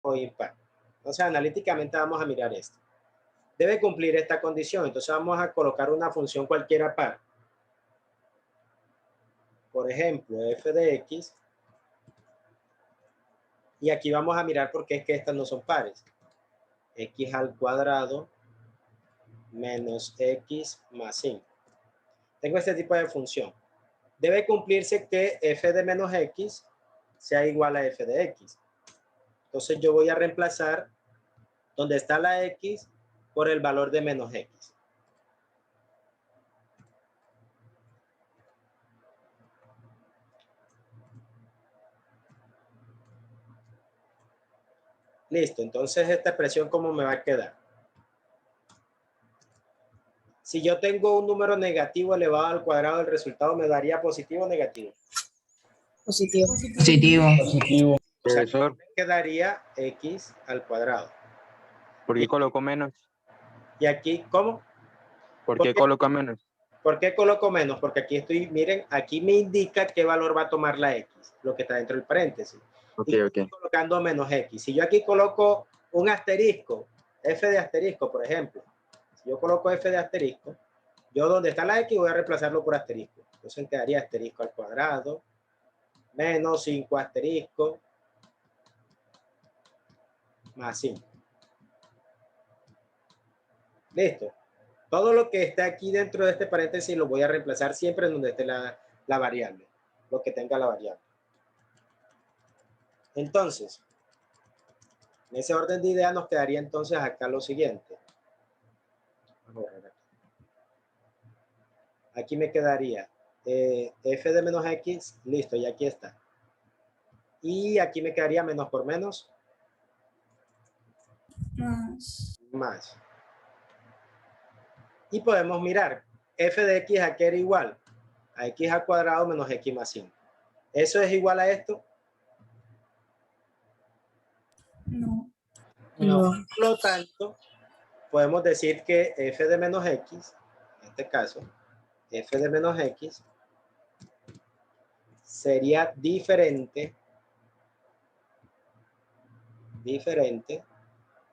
o impar. Entonces, analíticamente vamos a mirar esto. Debe cumplir esta condición. Entonces, vamos a colocar una función cualquiera par. Por ejemplo, f de x. Y aquí vamos a mirar por qué es que estas no son pares. X al cuadrado menos x más 5. Tengo este tipo de función. Debe cumplirse que f de menos x sea igual a f de x. Entonces yo voy a reemplazar donde está la x por el valor de menos x. Listo, entonces esta expresión ¿cómo me va a quedar? Si yo tengo un número negativo elevado al cuadrado, ¿el resultado me daría positivo o negativo? Positivo. Positivo. Positivo. O sea, Profesor, me quedaría x al cuadrado. ¿por qué coloco menos? Y aquí, ¿cómo? ¿Por qué coloco menos? ¿Por qué coloco menos? Porque aquí estoy, miren, aquí me indica qué valor va a tomar la x, lo que está dentro del paréntesis. Ok, Y ok. estoy colocando menos x. Si yo aquí coloco un asterisco, f de asterisco, por ejemplo, si yo coloco f de asterisco, yo donde está la x voy a reemplazarlo por asterisco. Entonces quedaría asterisco al cuadrado, menos 5 asterisco, más 5. Listo. Todo lo que esté aquí dentro de este paréntesis lo voy a reemplazar siempre en donde esté la variable, lo que tenga la variable. Entonces, en ese orden de ideas nos quedaría entonces acá lo siguiente. Aquí me quedaría f de menos x, listo, y aquí está. Y aquí me quedaría menos por menos. Más. Y podemos mirar, f de x a qué era igual, a x al cuadrado menos x más 5. ¿Eso es igual a esto? No. No. Por lo tanto, podemos decir que f de menos x, en este caso, f de menos x sería diferente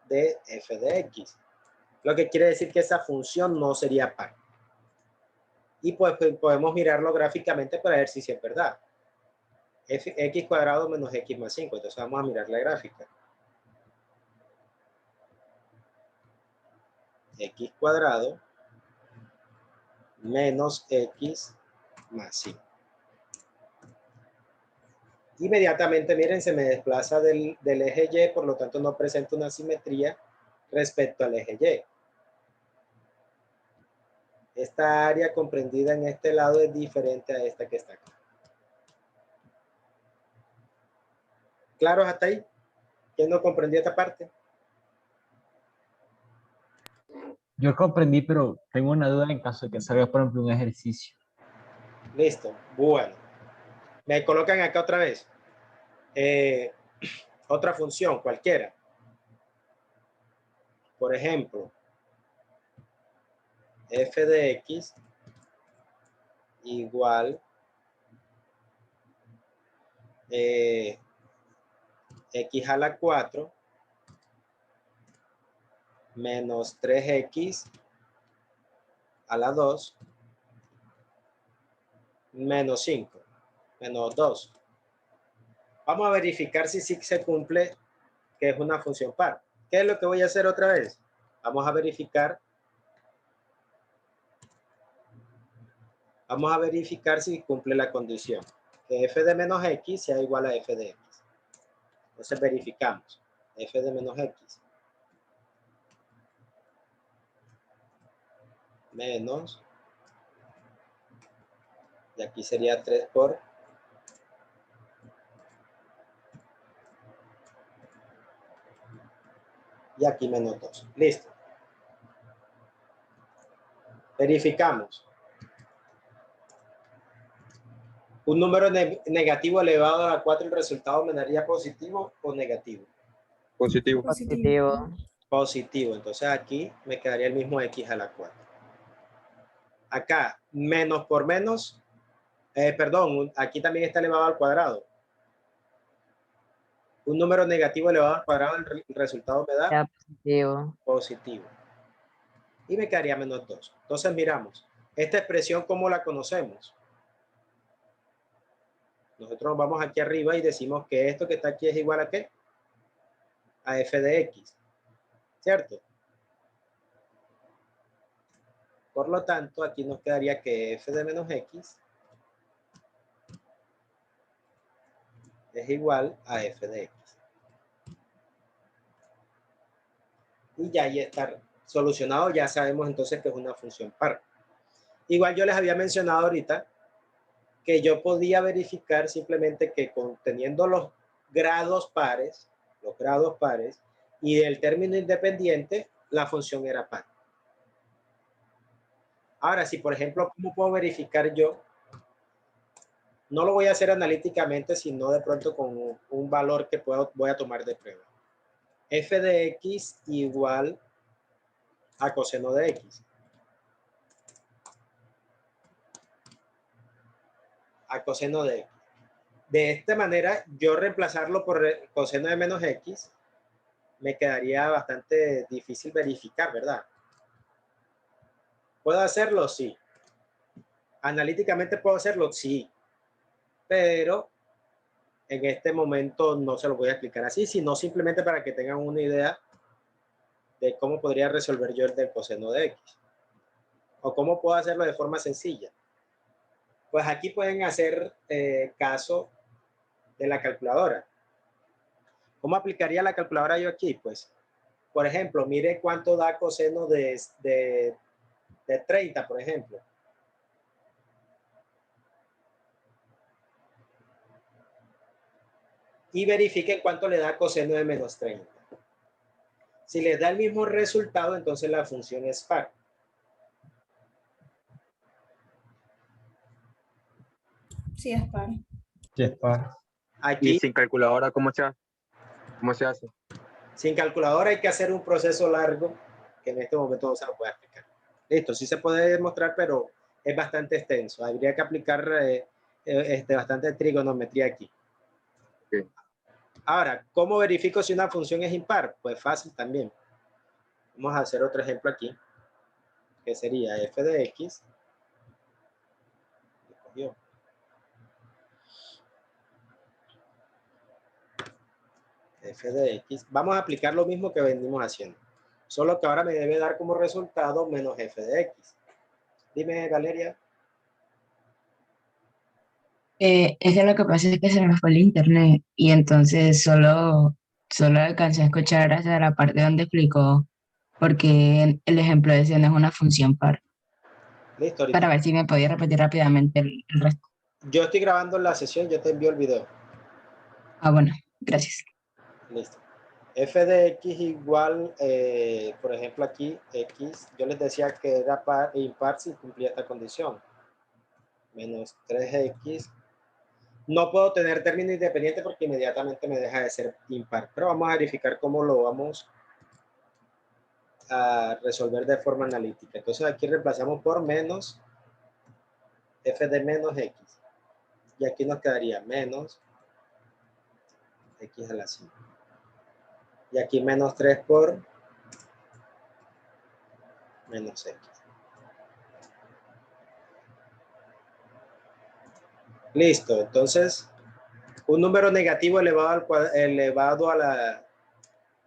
de f de x. Lo que quiere decir que esa función no sería par. Y pues podemos mirarlo gráficamente para ver si es verdad. X cuadrado menos x más 5. Entonces vamos a mirar la gráfica. X cuadrado menos x más 5. Inmediatamente, miren, se me desplaza del eje Y, por lo tanto no presenta una simetría respecto al eje Y. Esta área comprendida en este lado es diferente a esta que está acá. ¿Claros hasta ahí? ¿Quién no comprendió esta parte? Yo comprendí, pero tengo una duda en caso de que salga, por ejemplo, un ejercicio. Listo. Bueno. Me colocan acá otra vez. Otra función, cualquiera. Por ejemplo, f de x igual x a la 4 menos 3x a la 2 menos 5, menos 2. Vamos a verificar si sí se cumple que es una función par. ¿Qué es lo que voy a hacer otra vez? Vamos a verificar si cumple la condición. Que f de menos x sea igual a f de x. Entonces verificamos. F de menos x menos, y aquí sería 3 por, y aquí menos 2. Listo. Verificamos. Un número negativo elevado a la 4, ¿el resultado me daría positivo o negativo? Positivo. Positivo. Positivo. Entonces aquí me quedaría el mismo x a la 4. Acá, menos por menos, perdón, aquí también está elevado al cuadrado. Un número negativo elevado al cuadrado, el resultado me da Ya positivo. positivo. Y me quedaría menos 2. Entonces miramos, esta expresión, ¿cómo la conocemos? Nosotros vamos aquí arriba y decimos que esto que está aquí es igual a ¿qué? A f de x, ¿cierto? Por lo tanto, aquí nos quedaría que f de menos x es igual a f de x. Y ya ahí está solucionado, ya sabemos entonces que es una función par. Igual yo les había mencionado ahorita que yo podía verificar simplemente que teniendo los grados pares, y el término independiente, la función era par. Ahora, si por ejemplo, ¿cómo puedo verificar yo? No lo voy a hacer analíticamente, sino de pronto con un valor que voy a tomar de prueba. F de x igual a coseno de x. A coseno de x. De esta manera, yo reemplazarlo por coseno de menos x, me quedaría bastante difícil verificar, ¿verdad? ¿Puedo hacerlo? Sí. ¿Analíticamente puedo hacerlo? Sí. Pero en este momento no se lo voy a explicar así, sino simplemente para que tengan una idea de cómo podría resolver yo el del coseno de x. O cómo puedo hacerlo de forma sencilla. Pues aquí pueden hacer caso de la calculadora. ¿Cómo aplicaría la calculadora yo aquí? Pues, por ejemplo, mire cuánto da coseno de 30, por ejemplo. Y verifiquen cuánto le da coseno de menos 30. Si les da el mismo resultado, entonces la función es par. Sí, es par. Sí, es par. Aquí, Y sin calculadora, ¿cómo se hace? sin calculadora hay que hacer un proceso largo que en este momento no se lo puedo explicar. Listo, sí se puede demostrar, pero es bastante extenso. Habría que aplicar bastante trigonometría aquí. Okay. Ahora, ¿cómo verifico si una función es impar? Pues fácil también. Vamos a hacer otro ejemplo aquí, que sería f de x. F de x. Vamos a aplicar lo mismo que venimos haciendo. Solo que ahora me debe dar como resultado menos f de x. Dime, Valeria. Es que lo que pasa es que se me fue el internet y entonces solo alcancé a escuchar hasta la parte donde explicó porque el ejemplo decía no es una función par. Listo, ahorita. Para ver si me podía repetir rápidamente el resto. Yo estoy grabando la sesión, yo te envío el video. Ah, bueno, gracias. Listo. F de x igual, por ejemplo aquí, x, yo les decía que era impar si cumplía esta condición. Menos 3x. No puedo tener término independiente porque inmediatamente me deja de ser impar. Pero vamos a verificar cómo lo vamos a resolver de forma analítica. Entonces aquí reemplazamos por menos f de menos x. Y aquí nos quedaría menos x a la 5. Y aquí menos 3 por menos x. Listo, entonces un número negativo elevado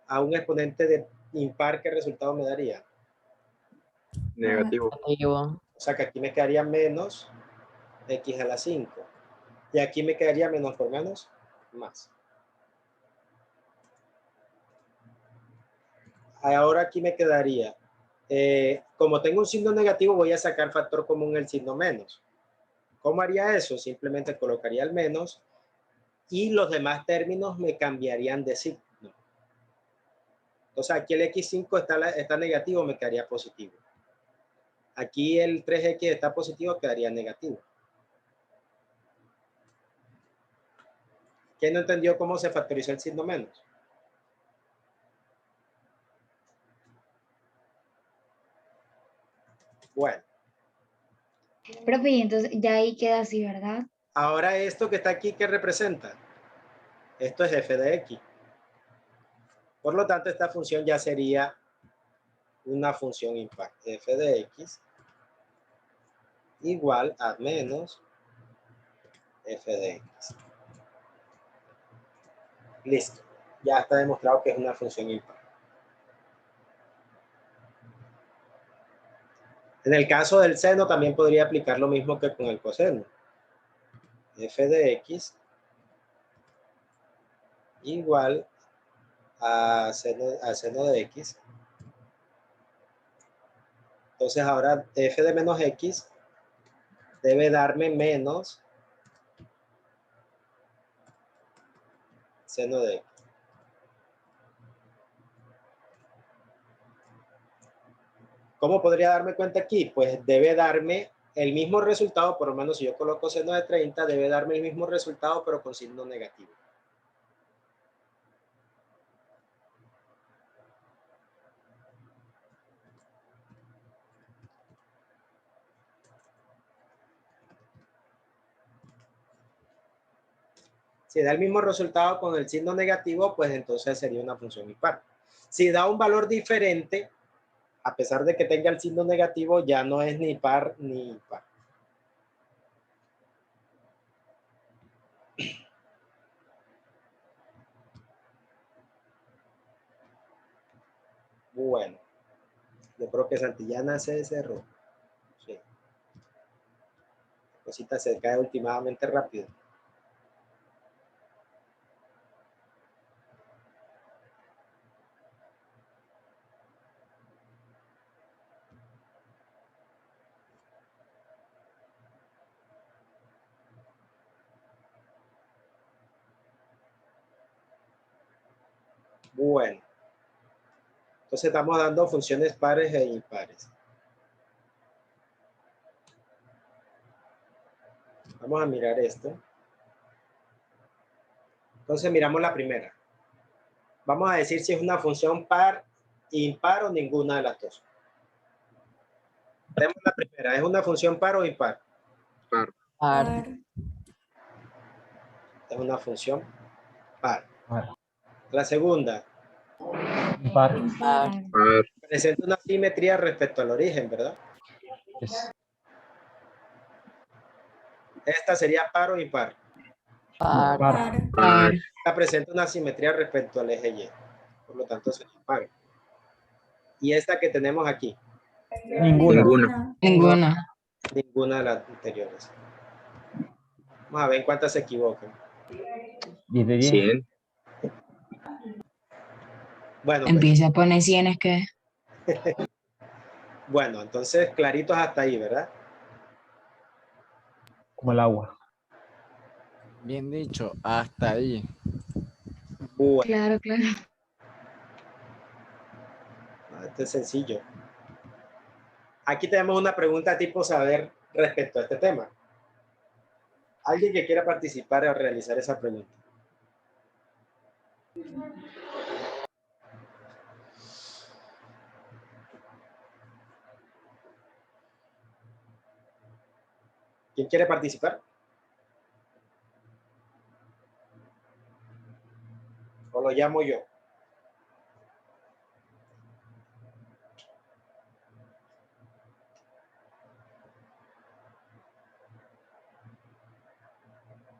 a un exponente de impar, ¿qué resultado me daría? Negativo. Negativo. O sea que aquí me quedaría menos x a la 5. Y aquí me quedaría menos por menos, más. Ahora aquí me quedaría, como tengo un signo negativo, voy a sacar factor común el signo menos. ¿Cómo haría eso? Simplemente colocaría el menos y los demás términos me cambiarían de signo. Entonces aquí el x5 está negativo, me quedaría positivo. Aquí el 3x está positivo, quedaría negativo. ¿Quién no entendió cómo se factorizó el signo menos? Bueno. Profe, y entonces ya ahí queda así, ¿verdad? Ahora esto que está aquí, ¿qué representa? Esto es f de x. Por lo tanto, esta función ya sería una función impar. F de x igual a menos f de x. Listo. Ya está demostrado que es una función impar. En el caso del seno también podría aplicar lo mismo que con el coseno. F de x igual a seno de x. Entonces ahora f de menos x debe darme menos seno de x. ¿Cómo podría darme cuenta aquí? Pues debe darme el mismo resultado, por lo menos si yo coloco seno de 30, debe darme el mismo resultado, pero con signo negativo. Si da el mismo resultado con el signo negativo, pues entonces sería una función impar. Si da un valor diferente, a pesar de que tenga el signo negativo, ya no es ni par ni impar. Bueno, yo creo que Santillana se cerró. Sí. La cosita se cae últimamente rápido. Bueno, entonces estamos dando funciones pares e impares. Vamos a mirar esto. Entonces miramos la primera. Vamos a decir si es una función par, impar o ninguna de las dos. Tenemos la primera. ¿Es una función par o impar? Par. Par. Es una función par. Par. La segunda. Impar. Par. Par. Presenta una simetría respecto al origen, ¿verdad? Yes. Esta sería par o impar. Par. Par. Par. Esta presenta una simetría respecto al eje Y. Por lo tanto, sería par. Y esta que tenemos aquí. Ninguna. Ninguna. Ninguna. Ninguna de las anteriores. Vamos a ver en cuántas se equivocan. 10 de 10. 100. Bueno, pues, Empieza a poner cienes que. bueno, entonces claritos hasta ahí, ¿verdad? Como el agua. Bien dicho, hasta ahí. Bueno, Claro, claro. esto es sencillo. Aquí tenemos una pregunta tipo saber respecto a este tema. ¿Alguien que quiera participar o realizar esa pregunta? ¿Quién quiere participar? ¿O lo llamo yo?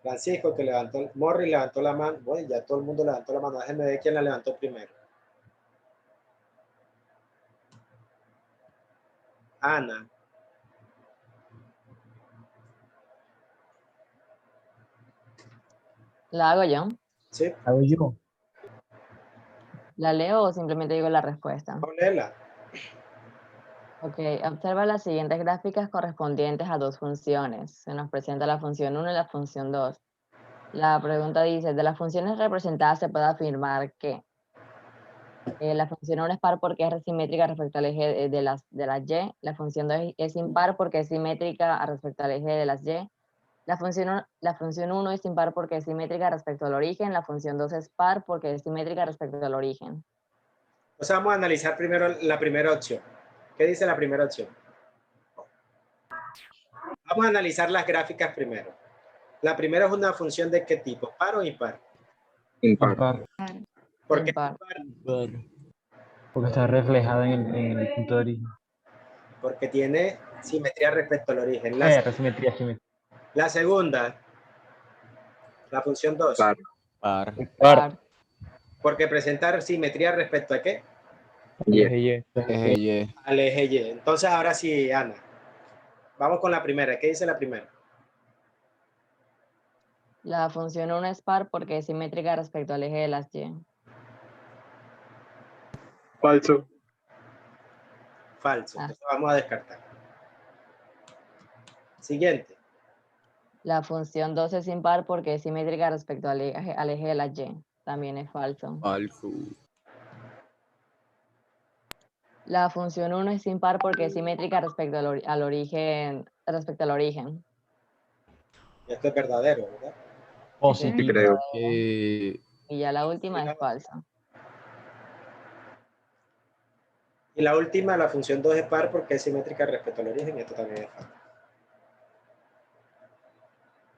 Francisco, que levantó, Morris levantó la mano. Bueno, ya todo el mundo levantó la mano. Déjenme ver quién la levantó primero. Ana. ¿La hago yo? ¿Sí? Hago yo. ¿La leo o simplemente digo la respuesta? Léela. Ok, observa las siguientes gráficas correspondientes a dos funciones. Se nos presenta la función 1 y la función 2. La pregunta dice, de las funciones representadas se puede afirmar que la función 1 es par porque es simétrica respecto al eje de las y. La función 2 es impar porque es simétrica respecto al eje de las y. La función 1 es impar porque es simétrica respecto al origen. La función 2 es par porque es simétrica respecto al origen. O sea, vamos a analizar primero la primera opción. ¿Qué dice la primera opción? Vamos a analizar las gráficas primero. La primera es una función de qué tipo, par o impar. Impar. Impar. ¿Por qué Impar. impar? Bueno, Porque está reflejada en el punto de origen. Porque tiene simetría respecto al origen. La Simetría. segunda, la función 2. Par. par. Par. Porque presenta simetría respecto a qué? Y. Eje Y. Al eje Y. Entonces, ahora sí, Ana. Vamos con la primera. ¿Qué dice la primera? La función 1 es par porque es simétrica respecto al eje de las Y. Falso. Falso. Ah. Entonces vamos a descartar. Siguiente. La función 2 es impar porque es simétrica respecto al eje de las Y. También es falso. Falso. La función 1 es impar porque es simétrica respecto al origen. Esto es verdadero, ¿verdad? Sí, Sí, creo. Y ya la última es falsa. Y la última, la función 2 es par porque es simétrica respecto al origen. Esto también es falso.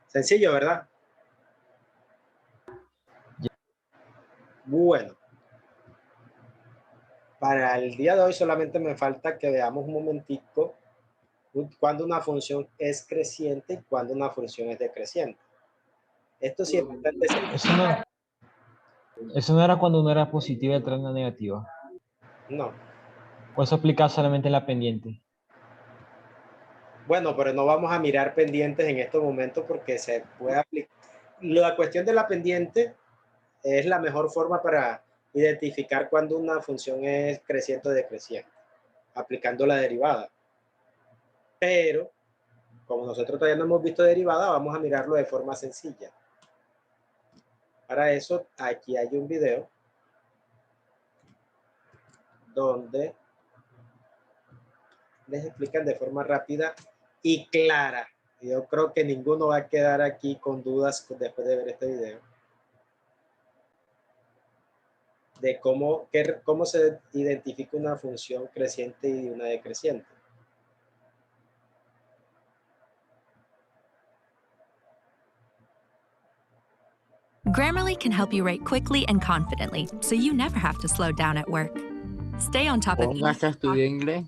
Sencillo, ¿verdad? Bueno. Para el día de hoy solamente me falta que veamos un momentico cuando una función es creciente y cuando una función es decreciente. Esto sí es bastante sencillo. Eso no era cuando uno era positiva y otra era negativa. No. O eso aplica solamente en la pendiente. Bueno, pero no vamos a mirar pendientes en estos momentos porque se puede aplicar. La cuestión de la pendiente es la mejor forma para identificar cuando una función es creciente o decreciente, aplicando la derivada. Pero, como nosotros todavía no hemos visto derivada, vamos a mirarlo de forma sencilla. Para eso, aquí hay un video donde les explican de forma rápida y clara. Yo creo que ninguno va a quedar aquí con dudas después de ver este video. De cómo se identifica una función creciente y una decreciente. Grammarly can help you write quickly and confidently, so you never have to slow down at work. Stay on top of Pongas que estudié inglés.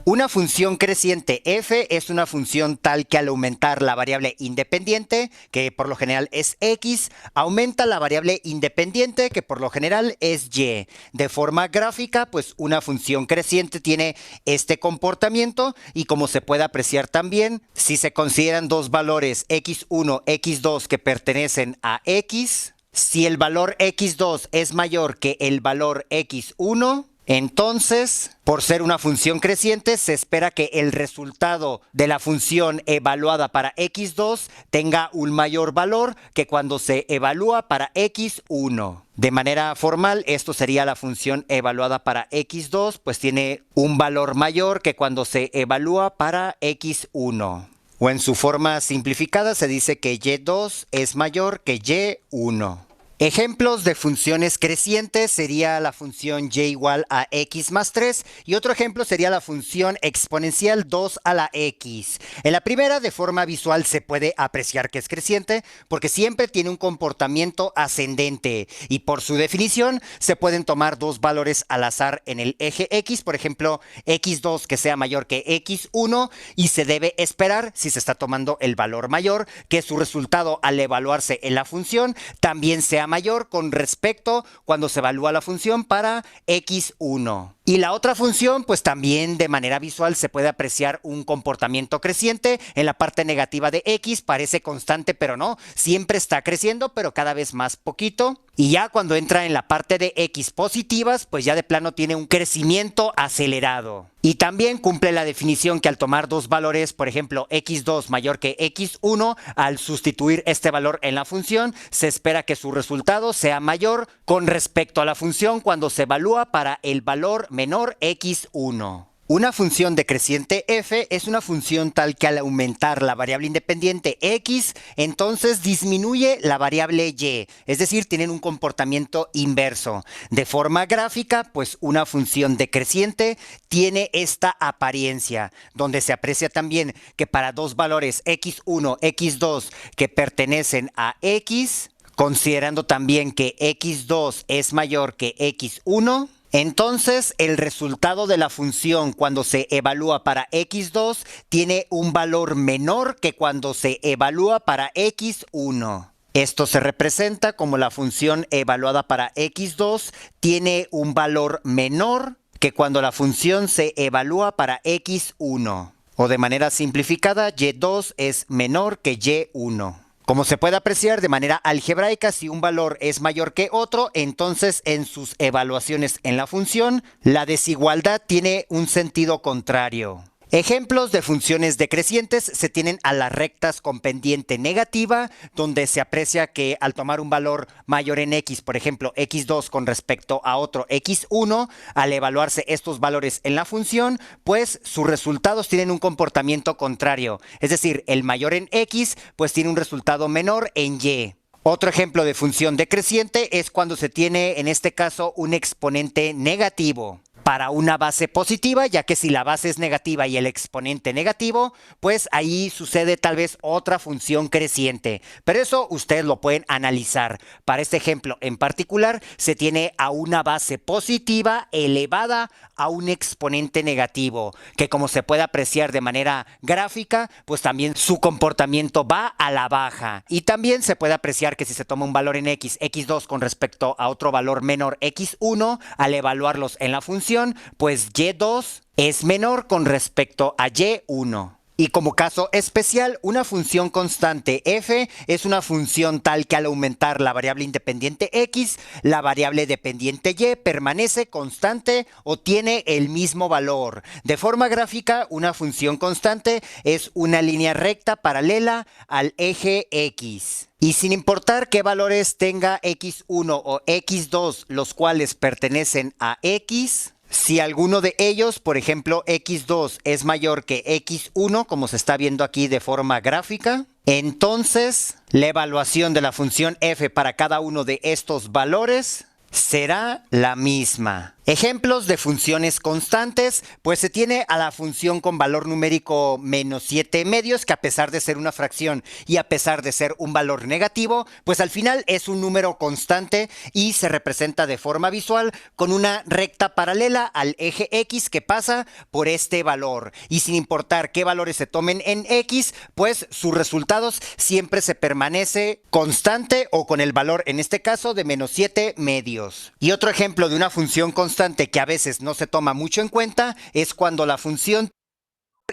Una función creciente f es una función tal que al aumentar la variable independiente, que por lo general es x, aumenta la variable independiente, que por lo general es y. De forma gráfica, pues una función creciente tiene este comportamiento y como se puede apreciar también, si se consideran dos valores x1, x2 que pertenecen a x, si el valor x2 es mayor que el valor x1, entonces, por ser una función creciente, se espera que el resultado de la función evaluada para x2 tenga un mayor valor que cuando se evalúa para x1. De manera formal, esto sería la función evaluada para x2, pues tiene un valor mayor que cuando se evalúa para x1. O en su forma simplificada se dice que y2 es mayor que y1. Ejemplos de funciones crecientes sería la función y igual a x más 3 y otro ejemplo sería la función exponencial 2 a la x. En la primera, de forma visual, se puede apreciar que es creciente porque siempre tiene un comportamiento ascendente y por su definición se pueden tomar dos valores al azar en el eje x, por ejemplo x2 que sea mayor que x1 y se debe esperar, si se está tomando el valor mayor, que su resultado al evaluarse en la función también sea mayor con respecto cuando se evalúa la función para x1. Y la otra función, pues también de manera visual se puede apreciar un comportamiento creciente. En la parte negativa de x parece constante, pero no. Siempre está creciendo, pero cada vez más poquito. Y ya cuando entra en la parte de x positivas, pues ya de plano tiene un crecimiento acelerado. Y también cumple la definición que al tomar dos valores, por ejemplo, x2 mayor que x1, al sustituir este valor en la función, se espera que su resultado sea mayor con respecto a la función cuando se evalúa para el valor menor x1. Una función decreciente f es una función tal que al aumentar la variable independiente x, entonces disminuye la variable y, es decir, tienen un comportamiento inverso. De forma gráfica, pues una función decreciente tiene esta apariencia, donde se aprecia también que para dos valores x1, x2 que pertenecen a x, considerando también que x2 es mayor que x1, entonces el resultado de la función cuando se evalúa para x2 tiene un valor menor que cuando se evalúa para x1. Esto se representa como la función evaluada para x2 tiene un valor menor que cuando la función se evalúa para x1. O de manera simplificada, y2 es menor que y1. Como se puede apreciar de manera algebraica, si un valor es mayor que otro, entonces en sus evaluaciones en la función, la desigualdad tiene un sentido contrario. Ejemplos de funciones decrecientes se tienen a las rectas con pendiente negativa, donde se aprecia que al tomar un valor mayor en x, por ejemplo x2 con respecto a otro x1, al evaluarse estos valores en la función, pues sus resultados tienen un comportamiento contrario. Es decir, el mayor en x, pues tiene un resultado menor en y. Otro ejemplo de función decreciente es cuando se tiene, en este caso, un exponente negativo para una base positiva, ya que si la base es negativa y el exponente negativo, pues ahí sucede tal vez otra función creciente. Pero eso ustedes lo pueden analizar. Para este ejemplo en particular, se tiene a una base positiva elevada a un exponente negativo, que como se puede apreciar de manera gráfica, pues también su comportamiento va a la baja. Y también se puede apreciar que si se toma un valor en x, x2 con respecto a otro valor menor x1, al evaluarlos en la función, pues y2 es menor con respecto a y1. Y como caso especial, una función constante f es una función tal que al aumentar la variable independiente x, la variable dependiente y permanece constante o tiene el mismo valor. De forma gráfica, una función constante es una línea recta paralela al eje x. Y sin importar qué valores tenga x1 o x2, los cuales pertenecen a x, si alguno de ellos, por ejemplo x2 es mayor que x1, como se está viendo aquí de forma gráfica, entonces la evaluación de la función f para cada uno de estos valores será la misma. Ejemplos de funciones constantes, pues se tiene a la función con valor numérico menos 7 medios, que a pesar de ser una fracción y a pesar de ser un valor negativo, pues al final es un número constante y se representa de forma visual con una recta paralela al eje x que pasa por este valor. Y sin importar qué valores se tomen en x, pues sus resultados siempre se permanece constante o con el valor, en este caso, de menos 7 medios. Y otro ejemplo de una función constante que a veces no se toma mucho en cuenta es cuando la función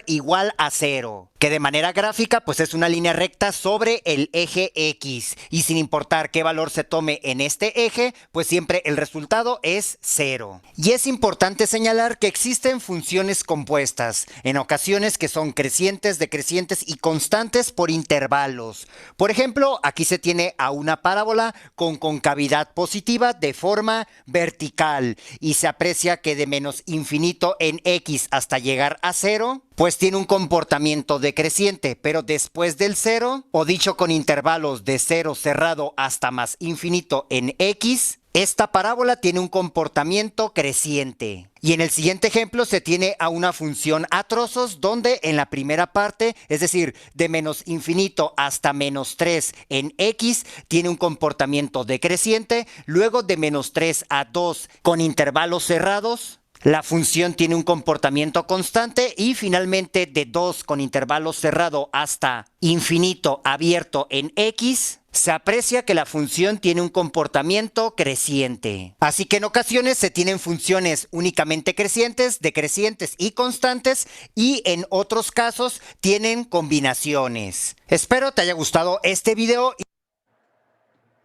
igual a 0, que de manera gráfica pues es una línea recta sobre el eje x y sin importar qué valor se tome en este eje, pues siempre el resultado es 0. Y es importante señalar que existen funciones compuestas, en ocasiones que son crecientes, decrecientes y constantes por intervalos. Por ejemplo, aquí se tiene a una parábola con concavidad positiva de forma vertical y se aprecia que de menos infinito en x hasta llegar a 0, pues tiene un comportamiento decreciente, pero después del 0, o dicho con intervalos de 0 cerrado hasta más infinito en x, esta parábola tiene un comportamiento creciente. Y en el siguiente ejemplo se tiene a una función a trozos donde en la primera parte, es decir, de menos infinito hasta menos 3 en x, tiene un comportamiento decreciente, luego de menos 3 a 2 con intervalos cerrados, la función tiene un comportamiento constante y finalmente de 2 con intervalo cerrado hasta infinito abierto en x, se aprecia que la función tiene un comportamiento creciente. Así que en ocasiones se tienen funciones únicamente crecientes, decrecientes y constantes y en otros casos tienen combinaciones. Espero te haya gustado este video.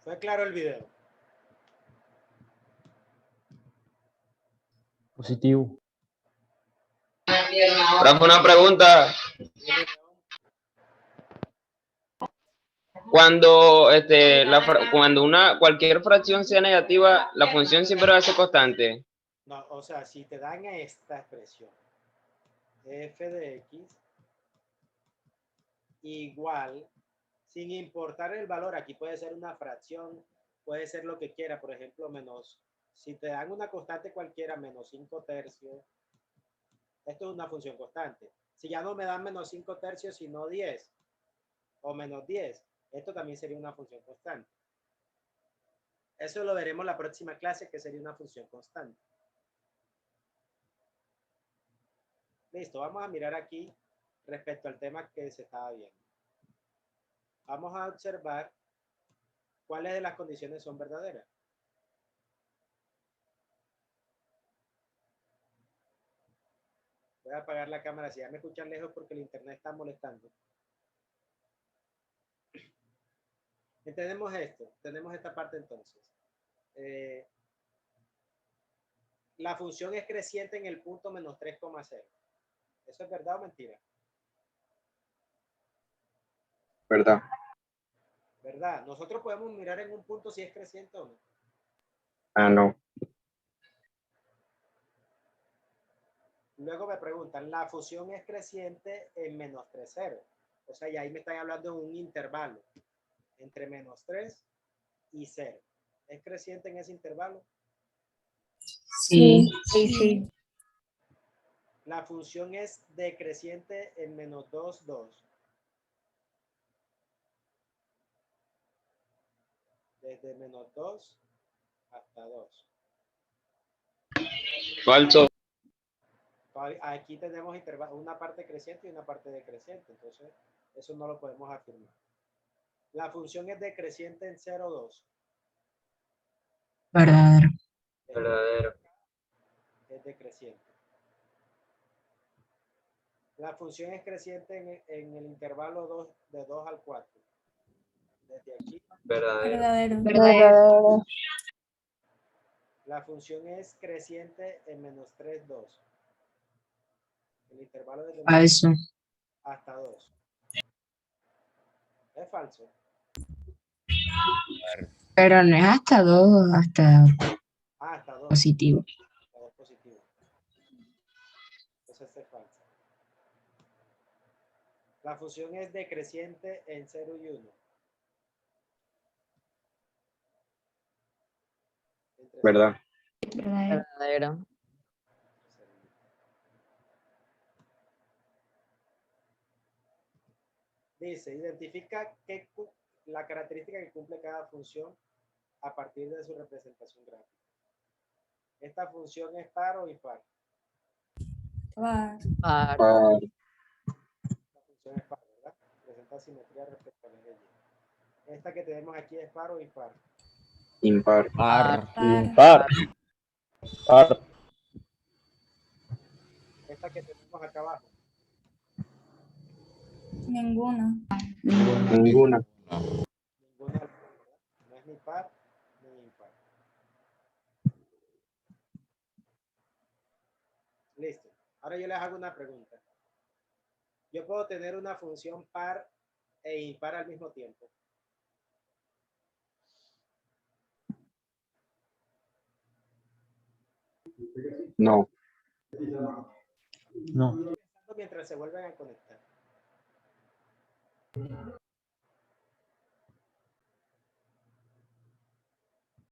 ¿Fue claro el video? Positivo. Rafa, una pregunta. Cuando cualquier fracción sea negativa, la función siempre va a ser constante. No, o sea, si te dan esta expresión, f de x igual, sin importar el valor, aquí puede ser una fracción, puede ser lo que quiera, por ejemplo, menos, si te dan una constante cualquiera, menos 5 tercios, esto es una función constante. Si ya no me dan menos 5 tercios, sino 10, o menos 10, esto también sería una función constante. Eso lo veremos la próxima clase, que sería una función constante. Listo, vamos a mirar aquí respecto al tema que se estaba viendo. Vamos a observar cuáles de las condiciones son verdaderas. Voy a apagar la cámara si ya me escuchan lejos porque el internet está molestando. Entendemos esto, tenemos esta parte entonces. La función es creciente en el punto menos 3,0. ¿Eso es verdad o mentira? ¿Verdad? ¿Verdad? Nosotros podemos mirar en un punto si es creciente o no. Ah, no. Luego me preguntan, la función es creciente en menos 3, 0. O sea, y ahí me están hablando de un intervalo entre menos 3 y 0. ¿Es creciente en ese intervalo? Sí. Sí. La función es decreciente en menos 2, 2. Desde menos 2 hasta 2. Falso. Aquí tenemos una parte creciente y una parte decreciente, entonces eso no lo podemos afirmar. La función es decreciente en 0, 2. Verdadero. Verdadero. Es decreciente. La función es creciente en el intervalo 2, de 2 al 4. Desde aquí. Verdadero. Verdadero. La función es creciente en menos 3, 2. El intervalo de Falso. hasta 2. Es falso. Pero no es hasta 2, hasta Hasta 2. positivo. Hasta 2 positivo. Entonces es falso. La función es decreciente en 0 y 1. ¿Verdad? Verdadero. Verdadero. Dice, identifica la característica que cumple cada función a partir de su representación gráfica. ¿Esta función es par o impar? Par. La función es par, ¿verdad? Presenta simetría respecto a la ley. ¿Esta que tenemos aquí es par o impar? Impar. Par. Par. Par. ¿Esta que tenemos acá abajo? Ninguna. Ninguna. Ninguna, ¿verdad? No es ni par ni impar. Listo. Ahora yo les hago una pregunta. Yo puedo tener una función par e impar al mismo tiempo. No. No. Mientras se vuelven a conectar.